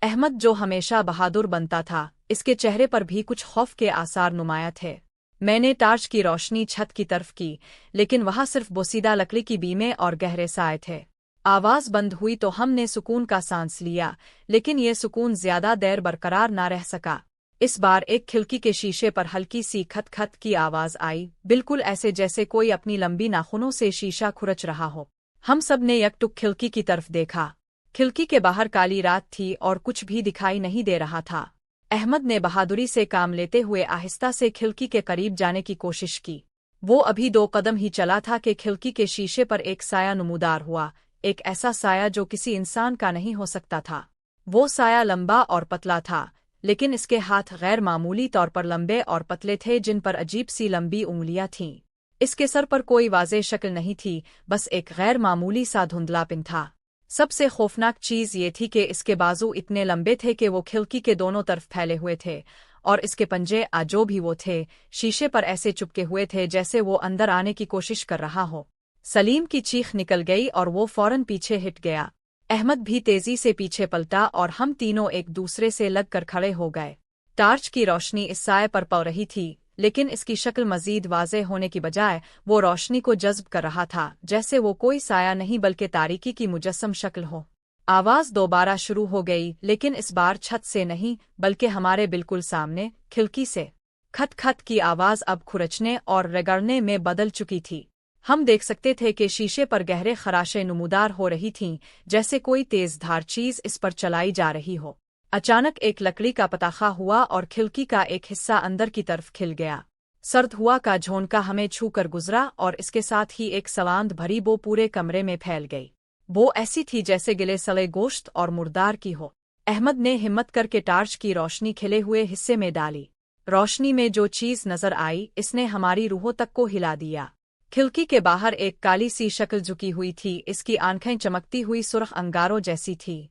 احمد جو ہمیشہ بہادر بنتا تھا، اس کے چہرے پر بھی کچھ خوف کے آثار نمایاں تھے۔ میں نے ٹارچ کی روشنی چھت کی طرف کی، لیکن وہاں صرف بوسیدہ لکڑی کی بیمیں اور گہرے سائے تھے۔ آواز بند ہوئی تو ہم نے سکون کا سانس لیا، لیکن یہ سکون زیادہ دیر برقرار نہ رہ سکا۔ اس بار ایک کھڑکی کے شیشے پر ہلکی سی کھٹ کھٹ کی آواز آئی، بالکل ایسے جیسے کوئی اپنی لمبی ناخنوں سے شیشہ کھرچ رہا ہو۔ ہم سب نے یک ٹک کھڑکی کی طرف دیکھا۔ کھڑکی کے باہر کالی رات تھی اور کچھ بھی دکھائی نہیں دے رہا تھا۔ احمد نے بہادری سے کام لیتے ہوئے آہستہ سے کھڑکی کے قریب جانے کی کوشش کی۔ وہ ابھی 2 قدم ہی چلا تھا کہ کھڑکی کے شیشے پر ایک سایہ نمودار ہوا، ایک ایسا سایہ جو کسی انسان کا نہیں ہو سکتا تھا۔ وہ سایہ لمبا اور پتلا تھا، لیکن اس کے ہاتھ غیر معمولی طور پر لمبے اور پتلے تھے، جن پر عجیب سی لمبی انگلیاں تھیں۔ اس کے سر پر کوئی واضح شکل نہیں تھی، بس ایک غیر معمولی سا دھندلا پن تھا۔ سب سے خوفناک چیز یہ تھی کہ اس کے بازو اتنے لمبے تھے کہ وہ کھڑکی کے دونوں طرف پھیلے ہوئے تھے، اور اس کے پنجے جو بھی وہ تھے، شیشے پر ایسے چپکے ہوئے تھے جیسے وہ اندر آنے کی کوشش کر رہا ہو۔ سلیم کی چیخ نکل گئی اور وہ فوراً پیچھے ہٹ گیا۔ احمد بھی تیزی سے پیچھے پلٹا اور ہم تینوں ایک دوسرے سے لگ کر کھڑے ہو گئے۔ ٹارچ کی روشنی اس سائے پر پڑ رہی تھی، لیکن اس کی شکل مزید واضح ہونے کی بجائے وہ روشنی کو جذب کر رہا تھا، جیسے وہ کوئی سایہ نہیں بلکہ تاریکی کی مجسم شکل ہو۔ آواز دوبارہ شروع ہو گئی، لیکن اس بار چھت سے نہیں بلکہ ہمارے بالکل سامنے، کھڑکی سے۔ کھٹ کھٹ کی آواز اب کھرچنے اور رگڑنے میں بدل چکی تھی۔ ہم دیکھ سکتے تھے کہ شیشے پر گہرے خراشیں نمودار ہو رہی تھیں، جیسے کوئی تیز دھار چیز اس پر چلائی جا رہی ہو۔ اچانک ایک لکڑی کا پتاخہ ہوا اور کھڑکی کا ایک حصہ اندر کی طرف کھل گیا۔ سرد ہوا کا جھونکا ہمیں چھو کر گزرا اور اس کے ساتھ ہی ایک سوانح بھری بو پورے کمرے میں پھیل گئی۔ وہ ایسی تھی جیسے گلے سڑے گوشت اور مردار کی ہو۔ احمد نے ہمت کر کے ٹارچ کی روشنی کھلے ہوئے حصے میں ڈالی۔ روشنی میں جو چیز نظر آئی، اس نے ہماری روحوں تک کو ہلا دیا۔ کھڑکی کے باہر ایک کالی سی شکل جھکی ہوئی تھی، اس کی آنکھیں چمکتی ہوئی سرخ انگاروں جیسی تھی۔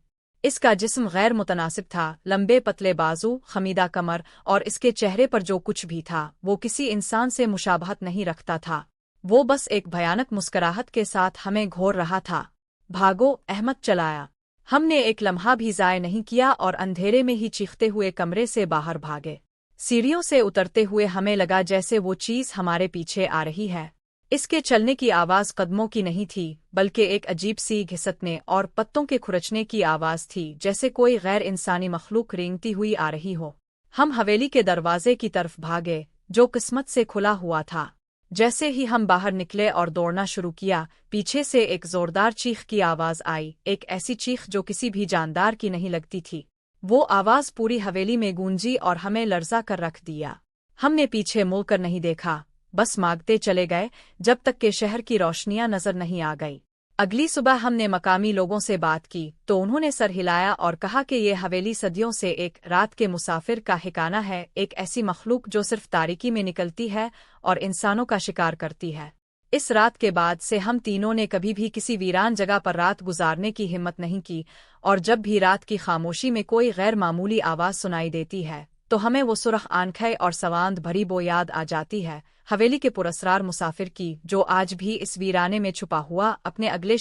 اس کا جسم غیر متناسب تھا، لمبے پتلے بازو، خمیدہ کمر، اور اس کے چہرے پر جو کچھ بھی تھا وہ کسی انسان سے مشابہت نہیں رکھتا تھا۔ وہ بس ایک بھیانک مسکراہٹ کے ساتھ ہمیں گھور رہا تھا۔ بھاگو، احمد چلایا۔ ہم نے ایک لمحہ بھی ضائع نہیں کیا اور اندھیرے میں ہی چیختے ہوئے کمرے سے باہر بھاگے۔ سیڑھیوں سے اترتے ہوئے ہمیں لگا جیسے وہ چیز ہمارے پیچھے آ رہی ہے۔ اس کے چلنے کی آواز قدموں کی نہیں تھی، بلکہ ایک عجیب سی گھسٹنے اور پتوں کے کھرچنے کی آواز تھی، جیسے کوئی غیر انسانی مخلوق رینگتی ہوئی آ رہی ہو۔ ہم حویلی کے دروازے کی طرف بھاگے، جو قسمت سے کھلا ہوا تھا۔ جیسے ہی ہم باہر نکلے اور دوڑنا شروع کیا، پیچھے سے ایک زوردار چیخ کی آواز آئی، ایک ایسی چیخ جو کسی بھی جاندار کی نہیں لگتی تھی۔ وہ آواز پوری حویلی میں گونجی اور ہمیں لرزا کر رکھ دیا۔ ہم نے پیچھے مڑ کر نہیں دیکھا، بس مانگتے چلے گئے جب تک کہ شہر کی روشنیاں نظر نہیں آ گئی۔ اگلی صبح ہم نے مقامی لوگوں سے بات کی تو انہوں نے سر ہلایا اور کہا کہ یہ حویلی صدیوں سے ایک رات کے مسافر کا ٹھکانہ ہے، ایک ایسی مخلوق جو صرف تاریکی میں نکلتی ہے اور انسانوں کا شکار کرتی ہے۔ اس رات کے بعد سے ہم تینوں نے کبھی بھی کسی ویران جگہ پر رات گزارنے کی ہمت نہیں کی، اور جب بھی رات کی خاموشی میں کوئی غیر معمولی آواز سنائی دیتی ہے تو ہمیں وہ سرخ آنکھیں اور سوانح بھری بو یاد آ جاتی ہے، حویلی کے پراسرار مسافر کی، جو آج بھی اس ویرانے میں چھپا ہوا اپنے اگلے